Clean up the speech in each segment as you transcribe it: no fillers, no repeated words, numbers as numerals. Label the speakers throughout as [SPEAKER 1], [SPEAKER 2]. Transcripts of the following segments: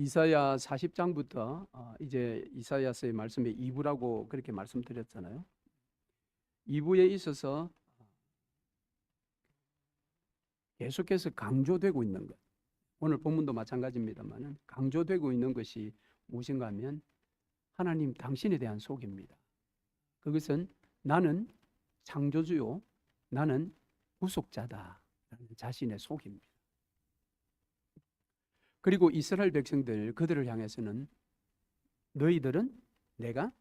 [SPEAKER 1] 이사야 40장부터 이제 이사야서의 말씀의 2부라고 그렇게 말씀드렸잖아요. 2부에 있어서 계속해서 강조되고 있는 것, 오늘 본문도 마찬가지입니다만 강조되고 있는 것이 무엇인가 하면 하나님 당신에 대한 속입니다. 그것은 나는 창조주요, 나는 구속자다라는 자신의 속입니다. 그리고 이스라엘 백성들, 그들을 향해서는 너희들은 내가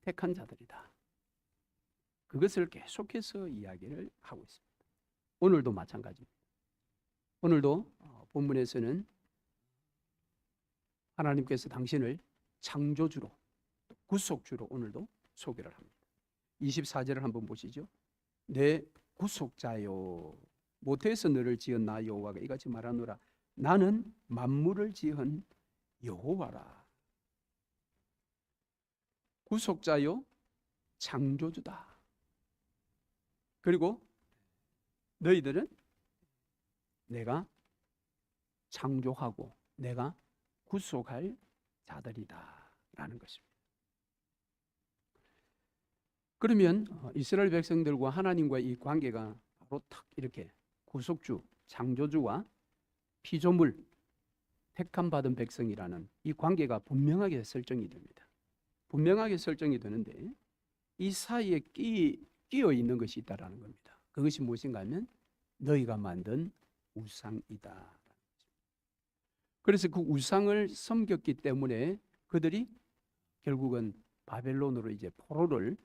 [SPEAKER 1] 택한 자들이다, 그것을 계속해서 이야기를 하고 있습니다. 오늘도 마찬가지입니다. 오늘도 본문에서는 하나님께서 당신을 창조주로, 구속주로 오늘도 소개를 합니다. 24절을 한번 보시죠. 내 구속자요, 모태에서 너를 지은 나 여호와가 이같이 말하노라. 나는 만물을 지은 여호와라. 구속자요, 창조주다. 그리고 너희들은 내가 창조하고 내가 구속할 자들이다 라는 것입니다. 그러면 이스라엘 백성들과 하나님과의 이 관계가 바로 탁 이렇게 구속주, 창조주와 피조물, 택함 받은 백성이라는 이 관계가 분명하게 설정이 됩니다. 분명하게 설정이 되는데 이 사이에 끼어 있는 것이 있다라는 겁니다. 그것이 무엇인가 하면 너희가 만든 우상이다. 그래서 그 우상을 섬겼기 때문에 그들이 결국은 바벨론으로 이제 포로를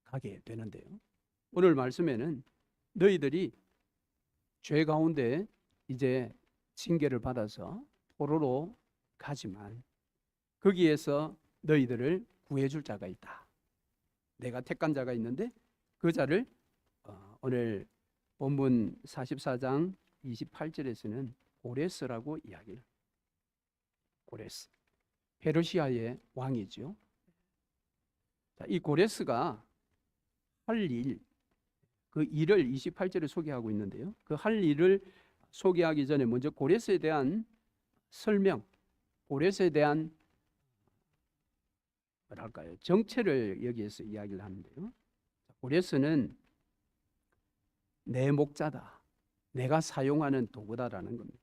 [SPEAKER 1] 가게 되는데요. 오늘 말씀에는 너희들이 죄 가운데 이제 징계를 받아서 포로로 가지만 거기에서 너희들을 구해줄 자가 있다. 내가 택한 자가 있는데 그 자를 오늘 본문 44장 28절에서는 고레스라고 이야기를. 고레스, 페르시아의 왕이죠. 이 고레스가 할 일, 그 일을 28절에 소개하고 있는데요. 그 할 일을 소개하기 전에 먼저 고레스에 대한 설명, 고레스에 대한 뭐랄까요, 정체를 여기에서 이야기를 하는데요. 고레스는 내 목자다, 내가 사용하는 도구다라는 겁니다.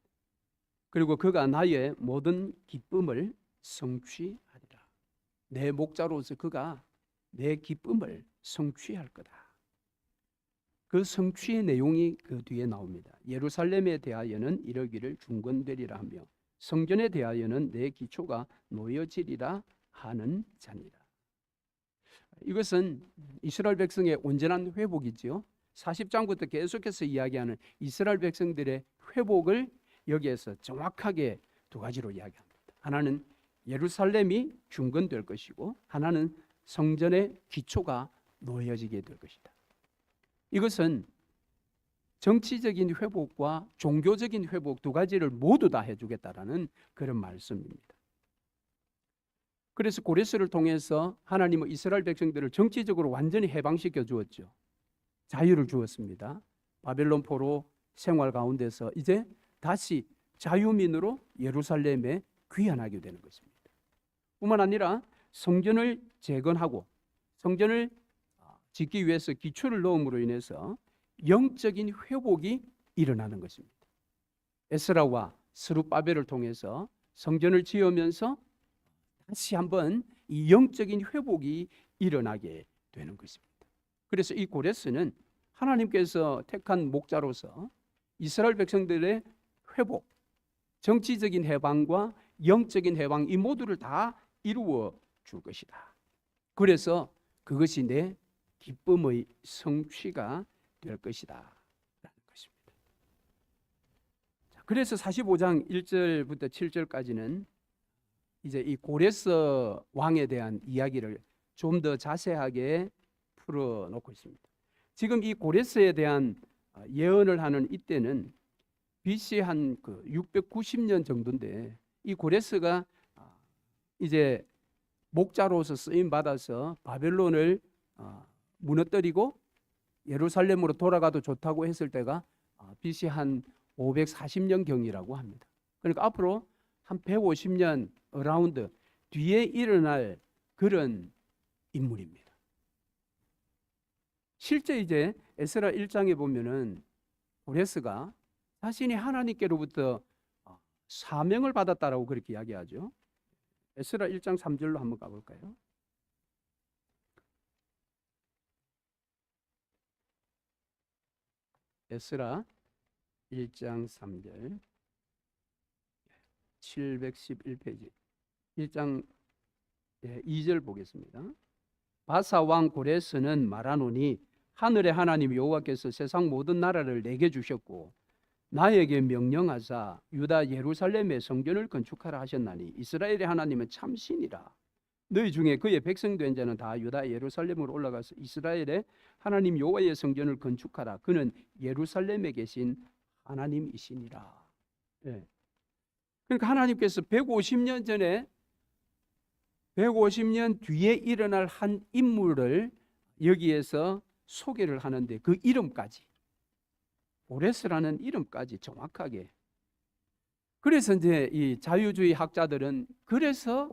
[SPEAKER 1] 그리고 그가 나의 모든 기쁨을 성취하리라. 내 목자로서 그가 내 기쁨을 성취할 거다. 그 성취의 내용이 그 뒤에 나옵니다. 예루살렘에 대하여는 이르기를 중건되리라 하며 성전에 대하여는 내 기초가 놓여지리라 하는 자니라. 이것은 이스라엘 백성의 온전한 회복이지요. 40장부터 계속해서 이야기하는 이스라엘 백성들의 회복을 여기에서 정확하게 두 가지로 이야기합니다. 하나는 예루살렘이 중건될 것이고 하나는 성전의 기초가 놓여지게 될 것이다. 이것은 정치적인 회복과 종교적인 회복 두 가지를 모두 다 해주겠다라는 그런 말씀입니다. 그래서 고레스를 통해서 하나님은 이스라엘 백성들을 정치적으로 완전히 해방시켜 주었죠. 자유를 주었습니다. 바벨론 포로 생활 가운데서 이제 다시 자유민으로 예루살렘에 귀환하게 되는 것입니다. 뿐만 아니라 성전을 재건하고 성전을 짓기 위해서 기초를 넣음으로 인해서 영적인 회복이 일어나는 것입니다. 에스라와 스룹바벨을 통해서 성전을 지으면서 다시 한번 이 영적인 회복이 일어나게 되는 것입니다. 그래서 이 고레스는 하나님께서 택한 목자로서 이스라엘 백성들의 회복, 정치적인 해방과 영적인 해방 이 모두를 다 이루어 줄 것이다. 그래서 그것이 내 기쁨의 성취가 될 것이다 라는 것입니다. 그래서 45장 1절부터 7절까지는 이제 이 고레스 왕에 대한 이야기를 좀 더 자세하게 풀어놓고 있습니다. 지금 이 고레스에 대한 예언을 하는 이때는 BC 한 690년 정도인데 이 고레스가 이제 목자로서 쓰임 받아서 바벨론을 무너뜨리고 예루살렘으로 돌아가도 좋다고 했을 때가 BC 한 540년 경이라고 합니다. 그러니까 앞으로 한 150년 어라운드 뒤에 일어날 그런 인물입니다. 실제 이제 에스라 1장에 보면은 고레스가 자신이 하나님께로부터 사명을 받았다라고 그렇게 이야기하죠. 에스라 1장 3절로 한번 가볼까요? 에스라 1장 3절 711페이지 1장 2절 보겠습니다. 바사 왕 고레스는 말하노니 하늘의 하나님 여호와께서 세상 모든 나라를 내게 주셨고 나에게 명령하사 유다 예루살렘의 성전을 건축하라 하셨나니 이스라엘의 하나님은 참신이라. 너희 중에 그의 백성 된 자는 다 유다 예루살렘으로 올라가서 이스라엘의 하나님 여호와의 성전을 건축하라. 그는 예루살렘에 계신 하나님이시니라. 네. 그러니까 하나님께서 150년 전에 150년 뒤에 일어날 한 인물을 여기에서 소개를 하는데 그 이름까지 고레스라는 이름까지 정확하게. 그래서 이제 이 자유주의 학자들은 그래서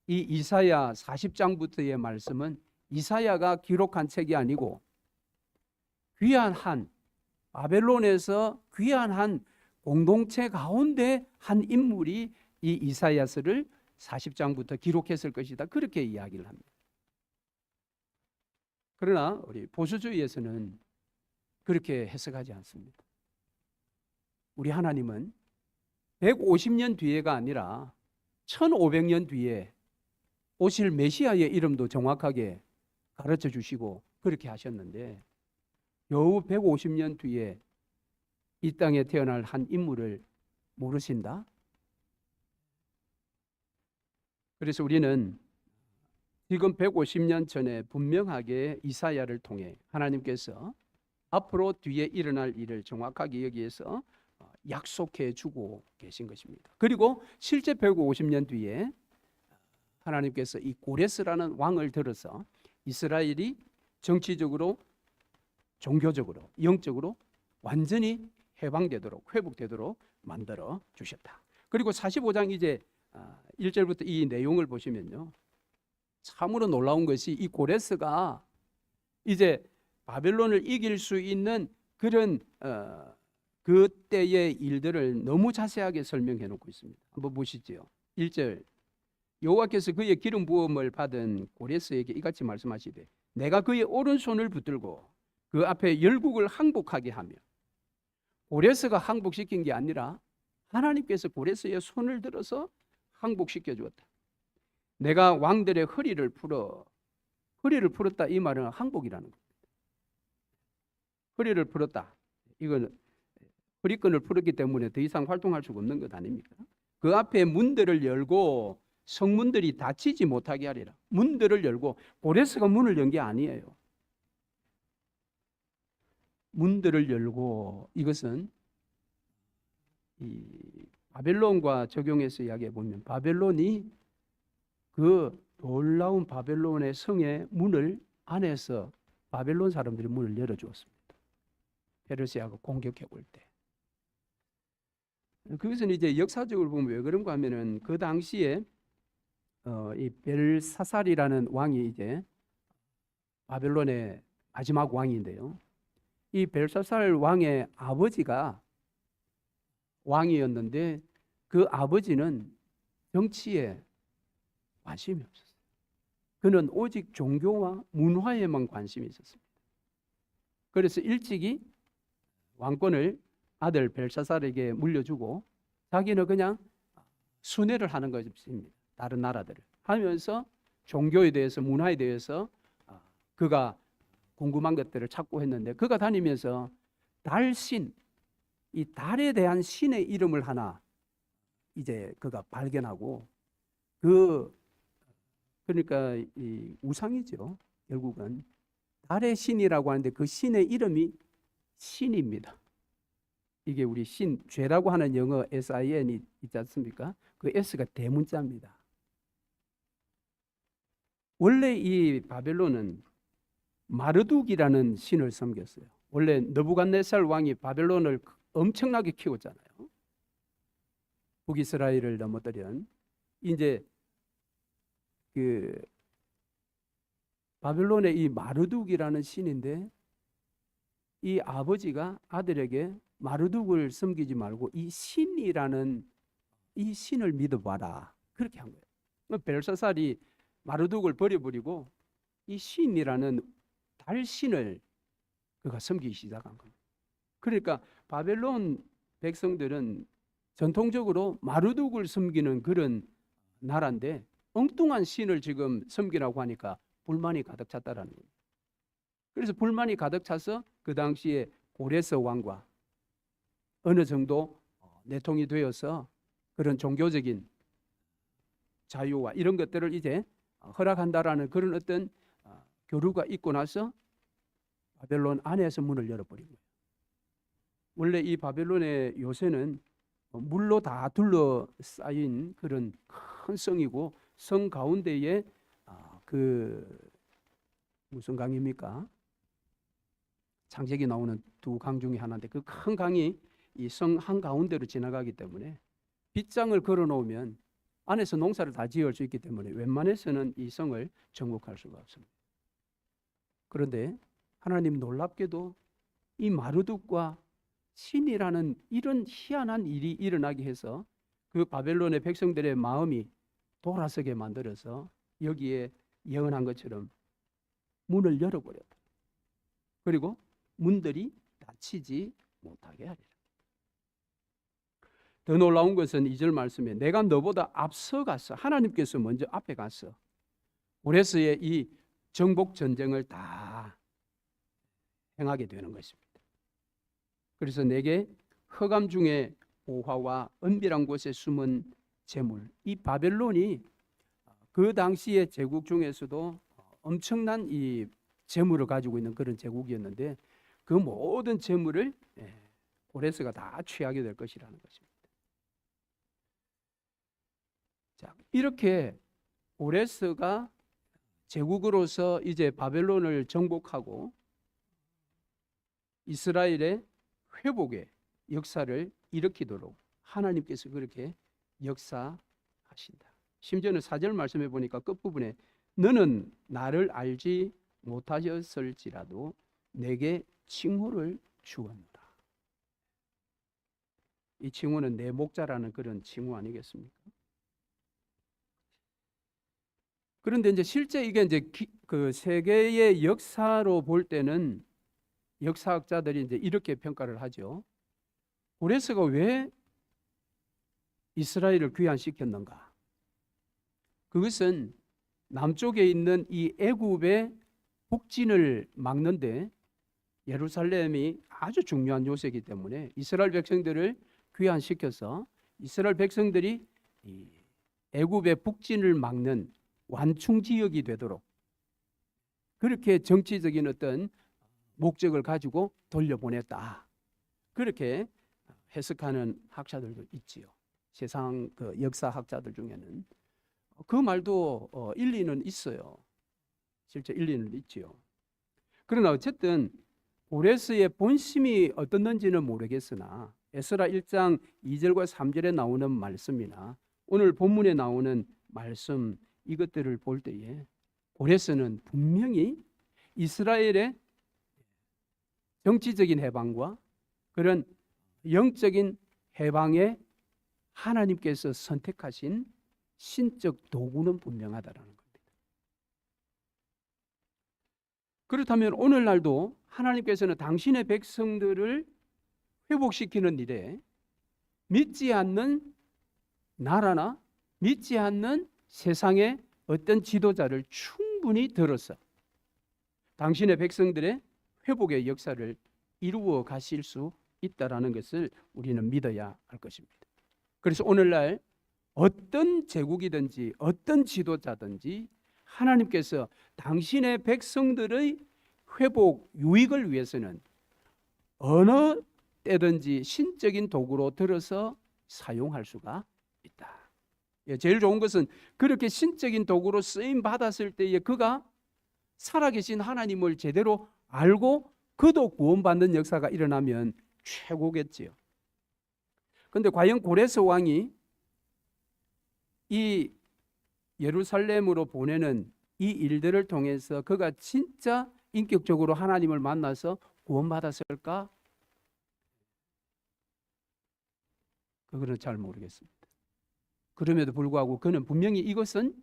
[SPEAKER 1] 이 이사야 40장부터의 말씀은 이사야가 기록한 책이 아니고 귀한 한 바벨론에서 귀한 한 공동체 가운데 한 인물이 이 이사야서를 40장부터 기록했을 것이다. 그렇게 이야기를 합니다. 그러나 우리 보수주의에서는 그렇게 해석하지 않습니다. 우리 하나님은 150년 뒤에가 아니라 1500년 뒤에 오실 메시아의 이름도 정확하게 가르쳐 주시고 그렇게 하셨는데 겨우 150년 뒤에 이 땅에 태어날 한 인물을 모르신다? 그래서 우리는 지금 150년 전에 분명하게 이사야를 통해 하나님께서 앞으로 뒤에 일어날 일을 정확하게 여기에서 약속해 주고 계신 것입니다. 그리고 실제 150년 뒤에 하나님께서 이 고레스라는 왕을 들어서 이스라엘이 정치적으로, 종교적으로, 영적으로 완전히 해방되도록, 회복되도록 만들어 주셨다. 그리고 45장 이제 1절부터 이 내용을 보시면요, 참으로 놀라운 것이 이 고레스가 이제 바벨론을 이길 수 있는 그런 그때의 일들을 너무 자세하게 설명해 놓고 있습니다. 한번 보시죠. 1절 여호와께서 그의 기름 부음을 받은 고레스에게 이같이 말씀하시되 내가 그의 오른손을 붙들고 그 앞에 열국을 항복하게 하며. 고레스가 항복시킨 게 아니라 하나님께서 고레스의 손을 들어서 항복시켜 주었다. 내가 왕들의 허리를 풀었다. 이 말은 항복이라는 겁니다. 허리를 풀었다. 이건 허리끈을 풀었기 때문에 더 이상 활동할 수가 없는 것 아닙니까? 그 앞에 문들을 열고 성문들이 닫히지 못하게 하리라. 문들을 열고, 고레스가 문을 연 게 아니에요. 문들을 열고, 이것은 이 바벨론과 적용해서 이야기해 보면 바벨론이 그 놀라운 바벨론의 성의 문을 안에서 바벨론 사람들이 문을 열어주었습니다. 페르시아가 공격해 올 때. 그것은 이제 역사적으로 보면 왜 그런가 하면은 그 당시에 이 벨사살이라는 왕이 이제 바벨론의 마지막 왕인데요. 이 벨사살 왕의 아버지가 왕이었는데 그 아버지는 정치에 관심이 없었어요. 그는 오직 종교와 문화에만 관심이 있었습니다. 그래서 일찍이 왕권을 아들 벨사살에게 물려주고 자기는 그냥 순회를 하는 것입니다. 다른 나라들을 하면서 종교에 대해서, 문화에 대해서 그가 궁금한 것들을 찾고 했는데, 그가 다니면서 달신, 이 달에 대한 신의 이름을 하나 이제 그가 발견하고, 그러니까 이 우상이죠. 결국은 달의 신이라고 하는데 그 신의 이름이 신입니다. 이게 우리 신, 죄라고 하는 영어 SIN이 있지 않습니까? 그 S가 대문자입니다. 원래 이 바벨론은 마르둑이라는 신을 섬겼어요. 원래 느부갓네살 왕이 바벨론을 엄청나게 키웠잖아요. 북이스라엘을 넘어뜨린 이제 그 바벨론의 이 마르둑이라는 신인데, 이 아버지가 아들에게 마르둑을 섬기지 말고 이 신이라는 이 신을 믿어봐라, 그렇게 한 거예요. 벨사살이 마르둑을 버려버리고 이 신이라는 달신을 그가 섬기기 시작한 겁니다. 그러니까 바벨론 백성들은 전통적으로 마르둑을 섬기는 그런 나라인데 엉뚱한 신을 지금 섬기라고 하니까 불만이 가득 찼다라는 거예요. 그래서 불만이 가득 차서 그 당시에 고레스 왕과 어느 정도 내통이 되어서 그런 종교적인 자유와 이런 것들을 이제 허락한다라는 그런 어떤 교류가 있고 나서 바벨론 안에서 문을 열어버린 거예요. 원래 이 바벨론의 요새는 물로 다 둘러싸인 그런 큰 성이고, 성 가운데에 그 무슨 강입니까? 창세기 나오는 두 강 중에 하나인데 그 큰 강이 이 성 한가운데로 지나가기 때문에 빗장을 걸어 놓으면 안에서 농사를 다 지을 수 있기 때문에 웬만해서는 이 성을 정복할 수가 없습니다. 그런데 하나님 놀랍게도 이 마르둑과 신이라는 이런 희한한 일이 일어나게 해서 그 바벨론의 백성들의 마음이 돌아서게 만들어서 여기에 예언한 것처럼 문을 열어버렸다. 그리고 문들이 닫히지 못하게 하리라. 더 놀라운 것은 2절 말씀에 내가 너보다 앞서갔어. 하나님께서 먼저 앞에 갔어. 고레스의 이 정복 전쟁을 다 행하게 되는 것입니다. 그래서 내게 흑암 중에 보화와 은밀한 곳에 숨은 재물, 이 바벨론이 그 당시의 제국 중에서도 엄청난 이 재물을 가지고 있는 그런 제국이었는데 그 모든 재물을 고레스가 다 취하게 될 것이라는 것입니다. 자, 이렇게 고레스가 제국으로서 이제 바벨론을 정복하고 이스라엘의 회복의 역사를 일으키도록 하나님께서 그렇게 역사하신다. 심지어는 4절 말씀해 보니까 끝부분에 너는 나를 알지 못하였을지라도 내게 칭호를 주었노라. 이 칭호는 내 목자라는 그런 칭호 아니겠습니까? 그런데 이제 실제 이게 이제 그 세계의 역사로 볼 때는 역사학자들이 이제 이렇게 평가를 하죠. 고레스가 왜 이스라엘을 귀환시켰는가? 그것은 남쪽에 있는 이 애굽의 북진을 막는데 예루살렘이 아주 중요한 요새이기 때문에 이스라엘 백성들을 귀환시켜서 이스라엘 백성들이 이 애굽의 북진을 막는 완충 지역이 되도록 그렇게 정치적인 어떤 목적을 가지고 돌려보냈다. 그렇게 해석하는 학자들도 있지요. 세상 그 역사학자들 중에는 그 말도 일리는 있어요. 실제 일리는 있지요. 그러나 어쨌든 고레스의 본심이 어떻는지는 모르겠으나 에스라 1장 2절과 3절에 나오는 말씀이나 오늘 본문에 나오는 말씀 이것들을 볼 때에 고레스는 분명히 이스라엘의 정치적인 해방과 그런 영적인 해방에 하나님께서 선택하신 신적 도구는 분명하다라는 겁니다. 그렇다면 오늘날도 하나님께서는 당신의 백성들을 회복시키는 일에 믿지 않는 나라나 믿지 않는 세상의 어떤 지도자를 충분히 들어서 당신의 백성들의 회복의 역사를 이루어 가실 수 있다라는 것을 우리는 믿어야 할 것입니다. 그래서 오늘날 어떤 제국이든지 어떤 지도자든지 하나님께서 당신의 백성들의 회복 유익을 위해서는 어느 때든지 신적인 도구로 들어서 사용할 수가 있다. 제일 좋은 것은 그렇게 신적인 도구로 쓰임 받았을 때에 그가 살아계신 하나님을 제대로 알고 그도 구원받는 역사가 일어나면 최고겠지요. 그런데 과연 고레스 왕이 이 예루살렘으로 보내는 이 일들을 통해서 그가 진짜 인격적으로 하나님을 만나서 구원받았을까? 그거는 잘 모르겠습니다. 그럼에도 불구하고 그는 분명히 이것은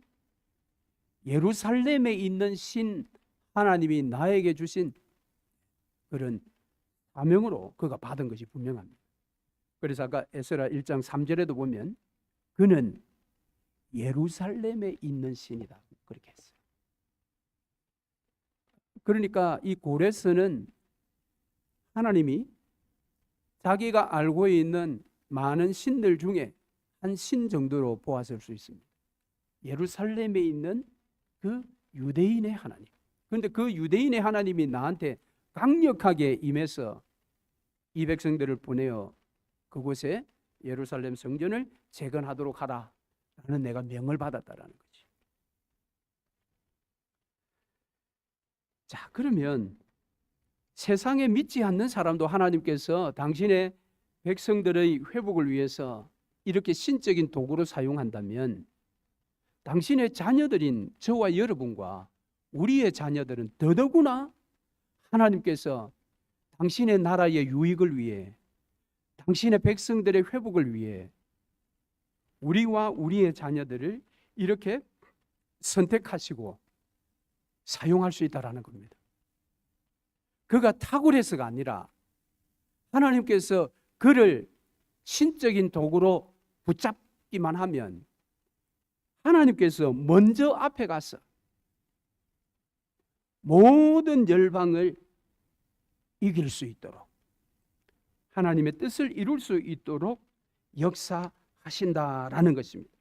[SPEAKER 1] 예루살렘에 있는 신 하나님이 나에게 주신 그런 사명으로 그가 받은 것이 분명합니다. 그래서 아까 에스라 1장 3절에도 보면 그는 예루살렘에 있는 신이다 그렇게 했어요. 그러니까 이 고레스는 하나님이 자기가 알고 있는 많은 신들 중에 한 신 정도로 보았을 수 있습니다. 예루살렘에 있는 그 유대인의 하나님. 그런데 그 유대인의 하나님이 나한테 강력하게 임해서 이 백성들을 보내어 그곳에 예루살렘 성전을 재건하도록 하라라는 내가 명을 받았다라는 거지. 자, 그러면 세상에 믿지 않는 사람도 하나님께서 당신의 백성들의 회복을 위해서 이렇게 신적인 도구로 사용한다면 당신의 자녀들인 저와 여러분과 우리의 자녀들은 더더구나 하나님께서 당신의 나라의 유익을 위해 당신의 백성들의 회복을 위해 우리와 우리의 자녀들을 이렇게 선택하시고 사용할 수 있다라는 겁니다. 그가 탁월해서가 아니라 하나님께서 그를 신적인 도구로 붙잡기만 하면 하나님께서 먼저 앞에 가서 모든 열방을 이길 수 있도록 하나님의 뜻을 이룰 수 있도록 역사하신다라는 것입니다.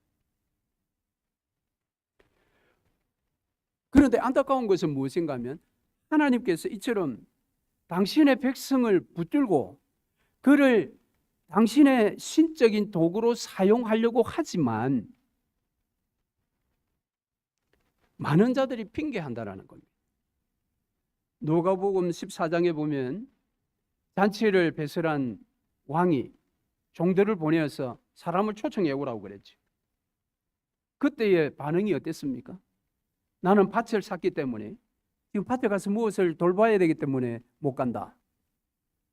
[SPEAKER 1] 그런데 안타까운 것은 무엇인가 하면 하나님께서 이처럼 당신의 백성을 붙들고 그를 당신의 신적인 도구로 사용하려고 하지만 많은 자들이 핑계한다라는 겁니다. 누가복음 14장에 보면 잔치를 배설한 왕이 종들을 보내어서 사람을 초청해 오라고 그랬죠. 그때의 반응이 어땠습니까? 나는 밭을 샀기 때문에 지금 밭에 가서 무엇을 돌봐야 되기 때문에 못 간다.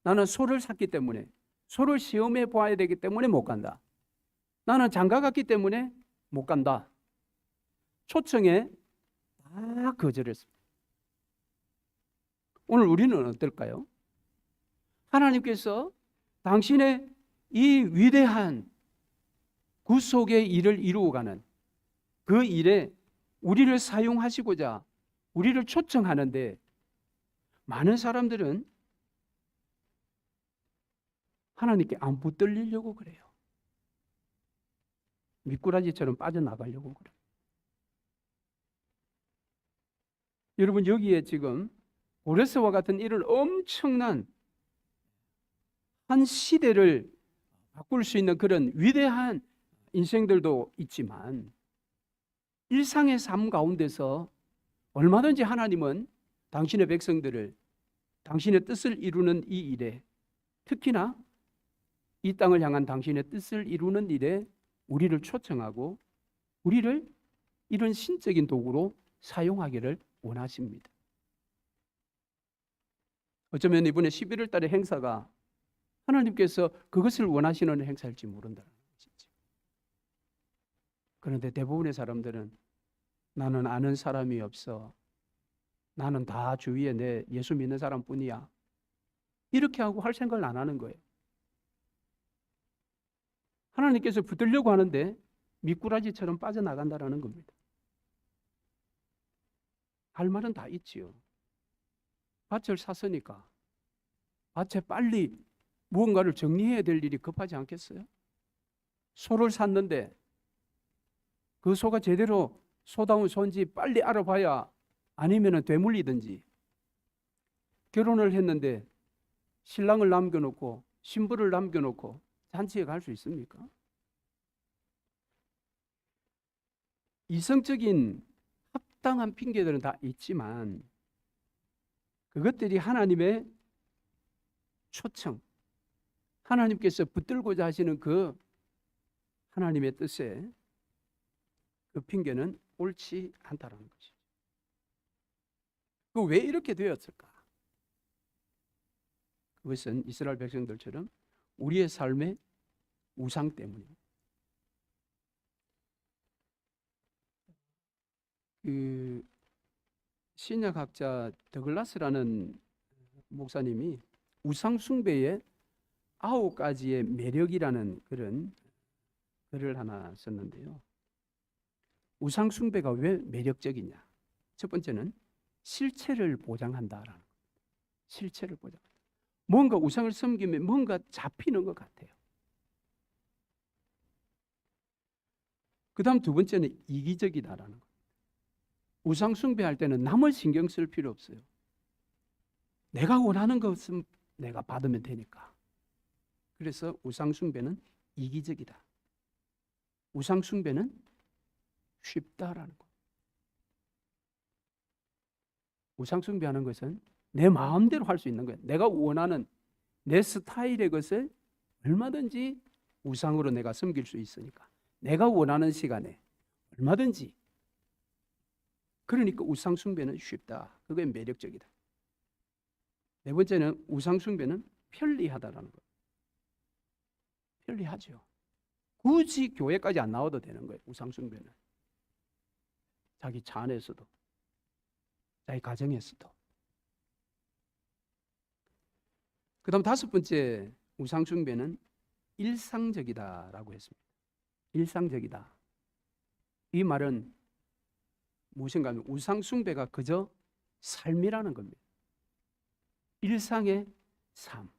[SPEAKER 1] 나는 소를 샀기 때문에 소를 시험해 보아야 되기 때문에 못 간다. 나는 장가 갔기 때문에 못 간다. 초청에 다 거절했습니다. 오늘 우리는 어떨까요? 하나님께서 당신의 이 위대한 구속의 일을 이루어가는 그 일에 우리를 사용하시고자 우리를 초청하는데 많은 사람들은 하나님께 안 붙들리려고 그래요. 미꾸라지처럼 빠져나가려고 그래요. 여러분 여기에 지금 고레스와 같은 이런 엄청난 한 시대를 바꿀 수 있는 그런 위대한 인생들도 있지만 일상의 삶 가운데서 얼마든지 하나님은 당신의 백성들을 당신의 뜻을 이루는 이 일에 특히나 이 땅을 향한 당신의 뜻을 이루는 일에 우리를 초청하고 우리를 이런 신적인 도구로 사용하기를 원하십니다. 어쩌면 이번에 11월 달의 행사가 하나님께서 그것을 원하시는 행사일지 모른다는 것이죠. 그런데 대부분의 사람들은 나는 아는 사람이 없어. 나는 다 주위에 내 예수 믿는 사람뿐이야. 이렇게 하고 할 생각을 안 하는 거예요. 하나님께서 붙들려고 하는데 미꾸라지처럼 빠져나간다라는 겁니다. 할 말은 다 있지요. 밭을 샀으니까 밭에 빨리 무언가를 정리해야 될 일이 급하지 않겠어요? 소를 샀는데 그 소가 제대로 소다운 소인지 빨리 알아봐야 아니면 되물리든지 결혼을 했는데 신랑을 남겨놓고 신부를 남겨놓고 잔치에 갈 수 있습니까? 이성적인 합당한 핑계들은 다 있지만 그것들이 하나님의 초청, 하나님께서 붙들고자 하시는 그 하나님의 뜻에 그 핑계는 옳지 않다라는 것이죠. 그 왜 이렇게 되었을까? 그것은 이스라엘 백성들처럼 우리의 삶의 우상 때문입니다. 그 신약학자 더글라스라는 목사님이 우상 숭배의 9가지의 매력이라는 그런 글을 하나 썼는데요. 우상 숭배가 왜 매력적이냐? 첫 번째는 실체를 보장한다라는 겁니다. 실체를 보장한다. 뭔가 우상을 섬기면 뭔가 잡히는 것 같아요. 그 다음 두 번째는 이기적이다라는 겁니다. 우상 숭배할 때는 남을 신경 쓸 필요 없어요. 내가 원하는 것은 내가 받으면 되니까. 그래서 우상 숭배는 이기적이다. 우상 숭배는 쉽다라는 것. 우상 숭배하는 것은 내 마음대로 할 수 있는 거예요. 내가 원하는 내 스타일의 것을 얼마든지 우상으로 내가 섬길 수 있으니까. 내가 원하는 시간에 얼마든지. 그러니까 우상 숭배는 쉽다. 그게 매력적이다. 네 번째는 우상 숭배는 편리하다라는 거예요. 편리하죠. 굳이 교회까지 안 나와도 되는 거예요. 우상 숭배는. 자기 차 안에서도, 자기 가정에서도. 그 다음 다섯 번째 우상 숭배는 일상적이다라고 했습니다. 일상적이다. 이 말은 무엇인가 하면 우상 숭배가 그저 삶이라는 겁니다. 일상의 삶.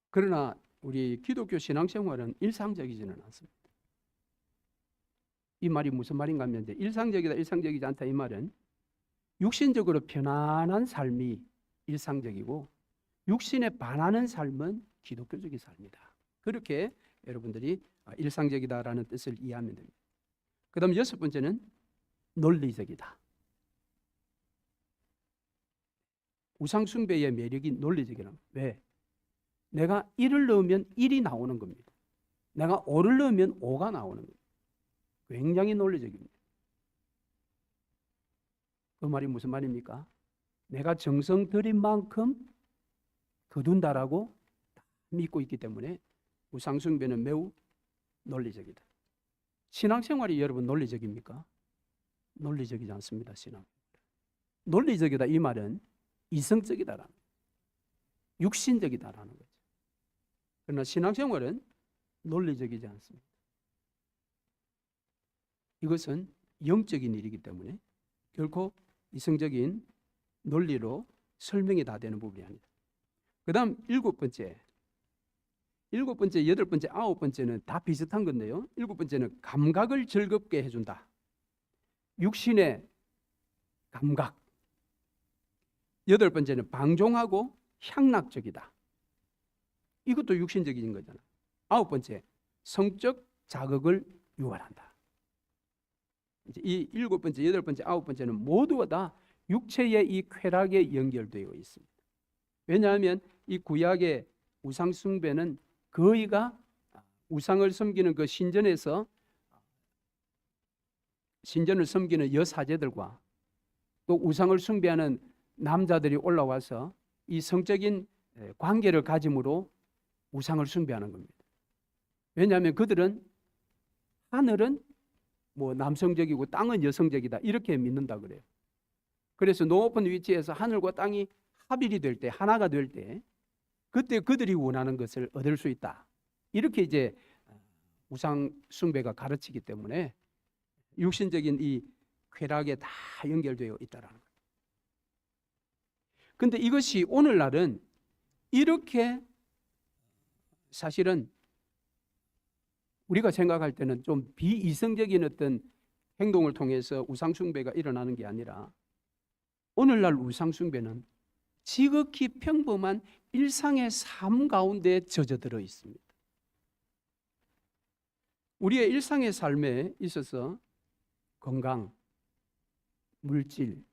[SPEAKER 1] 그러나 우리 기독교 신앙생활은 일상적이지는 않습니다. 이 말이 무슨 말인가 하면 이제 일상적이다, 일상적이지 않다 이 말은 육신적으로 편안한 삶이 일상적이고 육신에 반하는 삶은 기독교적인 삶이다. 그렇게 여러분들이 일상적이다라는 뜻을 이해하면 됩니다. 그 다음 여섯 번째는 논리적이다. 우상 숭배의 매력이 논리적이라는 거예요. 왜? 내가 1을 넣으면 1이 나오는 겁니다. 내가 5를 넣으면 5가 나오는 겁니다. 굉장히 논리적입니다. 그 말이 무슨 말입니까? 내가 정성 들인 만큼 거둔다라고 믿고 있기 때문에 우상 숭배는 매우 논리적이다. 신앙생활이 여러분 논리적입니까? 논리적이지 않습니다. 신앙. 논리적이다 이 말은 이성적이다라는 거예요. 육신적이다라는 거죠. 그러나 신앙생활은 논리적이지 않습니다. 이것은 영적인 일이기 때문에 결코 이성적인 논리로 설명이 다 되는 부분이 아니다. 그 다음 일곱 번째, 여덟 번째, 아홉 번째는 다 비슷한 건데요. 일곱 번째는 감각을 즐겁게 해준다. 육신의 감각. 여덟 번째는 방종하고 향락적이다. 이것도 육신적인 거잖아. 아홉 번째, 성적 자극을 유발한다. 이제 이 일곱 번째, 여덟 번째, 아홉 번째는 모두가 다 육체의 이 쾌락에 연결되어 있습니다. 왜냐하면 이 구약의 우상 숭배는 거의가 우상을 섬기는 그 신전에서 신전을 섬기는 여사제들과 또 우상을 숭배하는 남자들이 올라와서 이 성적인 관계를 가짐으로 우상을 숭배하는 겁니다. 왜냐하면 그들은 하늘은 뭐 남성적이고 땅은 여성적이다 이렇게 믿는다 그래요. 그래서 높은 위치에서 하늘과 땅이 합일이 될 때, 하나가 될 때 그때 그들이 원하는 것을 얻을 수 있다. 이렇게 이제 우상 숭배가 가르치기 때문에 육신적인 이 쾌락에 다 연결되어 있다라는 거예요. 근데 이것이 오늘날은 이렇게 사실은 우리가 생각할 때는 좀 비이성적인 어떤 행동을 통해서 우상 숭배가 일어나는 게 아니라 오늘날 우상 숭배는 지극히 평범한 일상의 삶 가운데 젖어들어 있습니다. 우리의 일상의 삶에 있어서 건강, 물질,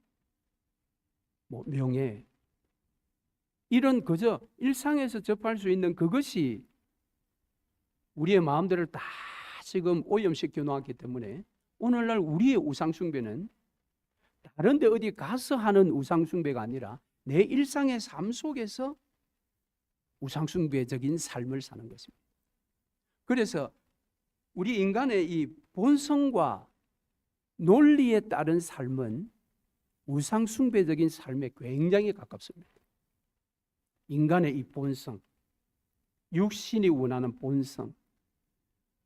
[SPEAKER 1] 명예 이런 그저 일상에서 접할 수 있는 그것이 우리의 마음들을 다 지금 오염시켜 놓았기 때문에 오늘날 우리의 우상숭배는 다른 데 어디 가서 하는 우상숭배가 아니라 내 일상의 삶 속에서 우상숭배적인 삶을 사는 것입니다. 그래서 우리 인간의 이 본성과 논리에 따른 삶은 우상숭배적인 삶에 굉장히 가깝습니다. 인간의 이 본성, 육신이 원하는 본성,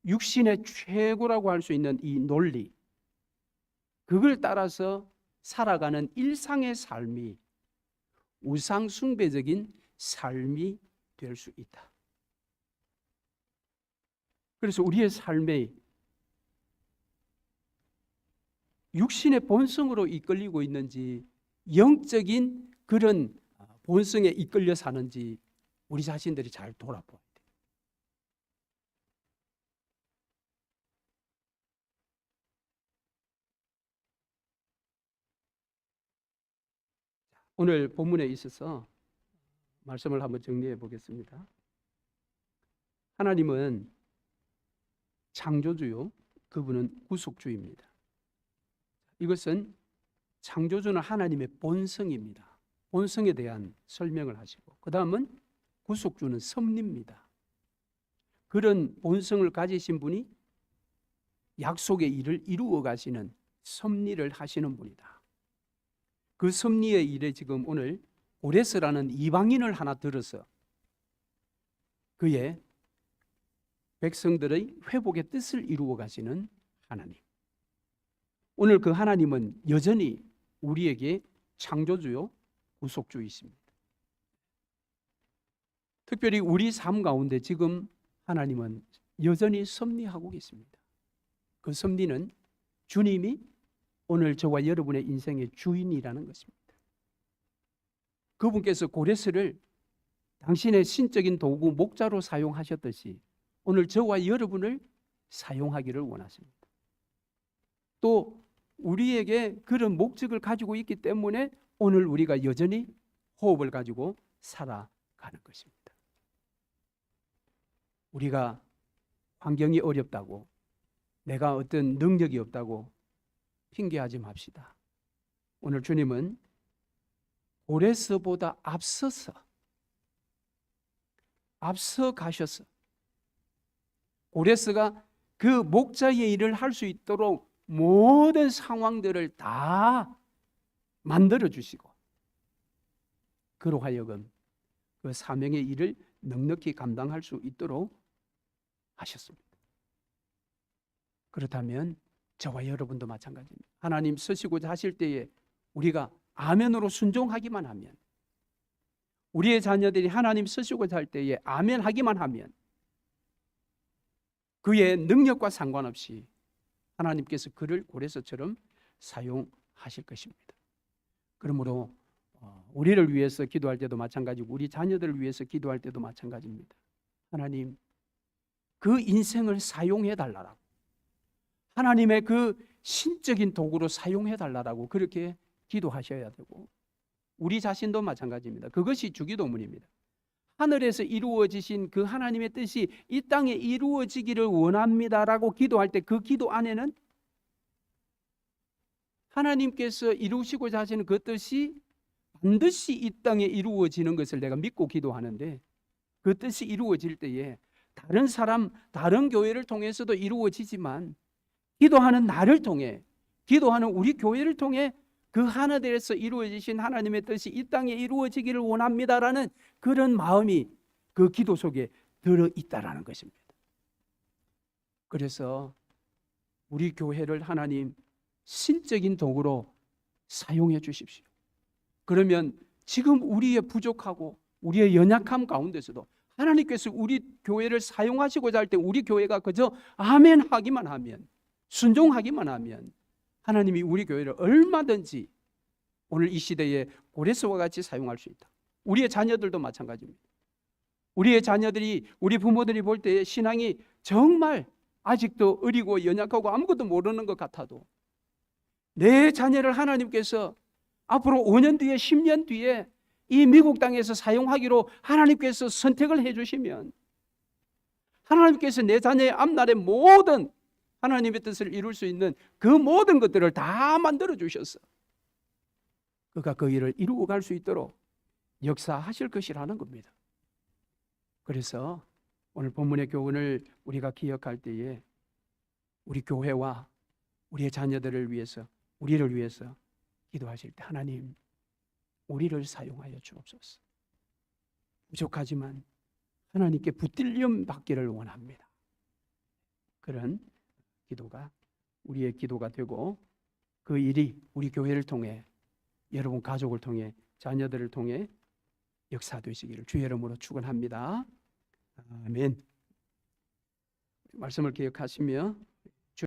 [SPEAKER 1] 육신의 최고라고 할 수 있는 이 논리, 그걸 따라서 살아가는 일상의 삶이 우상숭배적인 삶이 될 수 있다. 그래서 우리의 삶에 육신의 본성으로 이끌리고 있는지 영적인 그런 본성에 이끌려 사는지 우리 자신들이 잘 돌아봐야 돼요. 오늘 본문에 있어서 말씀을 한번 정리해 보겠습니다. 하나님은 창조주요, 그분은 구속주입니다. 이것은 창조주는 하나님의 본성입니다. 본성에 대한 설명을 하시고, 그 다음은 구속주는 섭리입니다. 그런 본성을 가지신 분이 약속의 일을 이루어 가시는 섭리를 하시는 분이다. 그 섭리의 일에 지금 오늘 고레스라는 이방인을 하나 들어서 그의 백성들의 회복의 뜻을 이루어 가시는 하나님. 오늘 그 하나님은 여전히 우리에게 창조주요, 구속주이십니다. 특별히 우리 삶 가운데 지금 하나님은 여전히 섭리하고 계십니다. 그 섭리는 주님이 오늘 저와 여러분의 인생의 주인이라는 것입니다. 그분께서 고레스를 당신의 신적인 도구, 목자로 사용하셨듯이 오늘 저와 여러분을 사용하기를 원하십니다. 또 우리에게 그런 목적을 가지고 있기 때문에 오늘 우리가 여전히 호흡을 가지고 살아가는 것입니다. 우리가 환경이 어렵다고, 내가 어떤 능력이 없다고 핑계하지 맙시다. 오늘 주님은 고레스보다 앞서 가셔서 고레스가 그 목자의 일을 할 수 있도록 모든 상황들을 다 만들어 주시고, 그로 하여금 그 사명의 일을 넉넉히 감당할 수 있도록 하셨습니다. 그렇다면 저와 여러분도 마찬가지입니다. 하나님 쓰시고자 하실 때에 우리가 아멘으로 순종하기만 하면, 우리의 자녀들이 하나님 쓰시고자 할 때에 아멘 하기만 하면 그의 능력과 상관없이 하나님께서 그를 고레스처럼 사용하실 것입니다. 그러므로 우리를 위해서 기도할 때도 마찬가지고 우리 자녀들을 위해서 기도할 때도 마찬가지입니다. 하나님, 그 인생을 사용해 달라고, 하나님의 그 신적인 도구로 사용해 달라고 그렇게 기도하셔야 되고, 우리 자신도 마찬가지입니다. 그것이 주기도문입니다. 하늘에서 이루어지신 그 하나님의 뜻이 이 땅에 이루어지기를 원합니다라고 기도할 때 그 기도 안에는 하나님께서 이루시고자 하시는 그 뜻이 반드시 이 땅에 이루어지는 것을 내가 믿고 기도하는데, 그 뜻이 이루어질 때에 다른 사람, 다른 교회를 통해서도 이루어지지만 기도하는 나를 통해, 기도하는 우리 교회를 통해 그 하나님에서 이루어지신 하나님의 뜻이 이 땅에 이루어지기를 원합니다라는 그런 마음이 그 기도 속에 들어있다라는 것입니다. 그래서 우리 교회를 하나님 신적인 도구로 사용해 주십시오. 그러면 지금 우리의 부족하고 우리의 연약함 가운데서도 하나님께서 우리 교회를 사용하시고자 할 때 우리 교회가 그저 아멘 하기만 하면, 순종하기만 하면 하나님이 우리 교회를 얼마든지 오늘 이 시대에 고레스와 같이 사용할 수 있다. 우리의 자녀들도 마찬가지입니다. 우리의 자녀들이, 우리 부모들이 볼 때 신앙이 정말 아직도 어리고 연약하고 아무것도 모르는 것 같아도 내 자녀를 하나님께서 앞으로 5년 뒤에 10년 뒤에 이 미국 땅에서 사용하기로 하나님께서 선택을 해주시면, 하나님께서 내 자녀의 앞날의 모든 하나님의 뜻을 이룰 수 있는 그 모든 것들을 다 만들어 주셨어. 그가 그 일을 이루고 갈 수 있도록 역사하실 것이라는 겁니다. 그래서 오늘 본문의 교훈을 우리가 기억할 때에 우리 교회와 우리의 자녀들을 위해서, 우리를 위해서 기도하실 때 하나님, 우리를 사용하여 주옵소서. 부족하지만 하나님께 붙들림 받기를 원합니다. 그런 기도가 우리의 기도가 되고 그 일이 우리 교회를 통해, 여러분 가족을 통해, 자녀들을 통해 역사되시기를 주의 이름으로 축원합니다. 아멘. 말씀을 기억하시며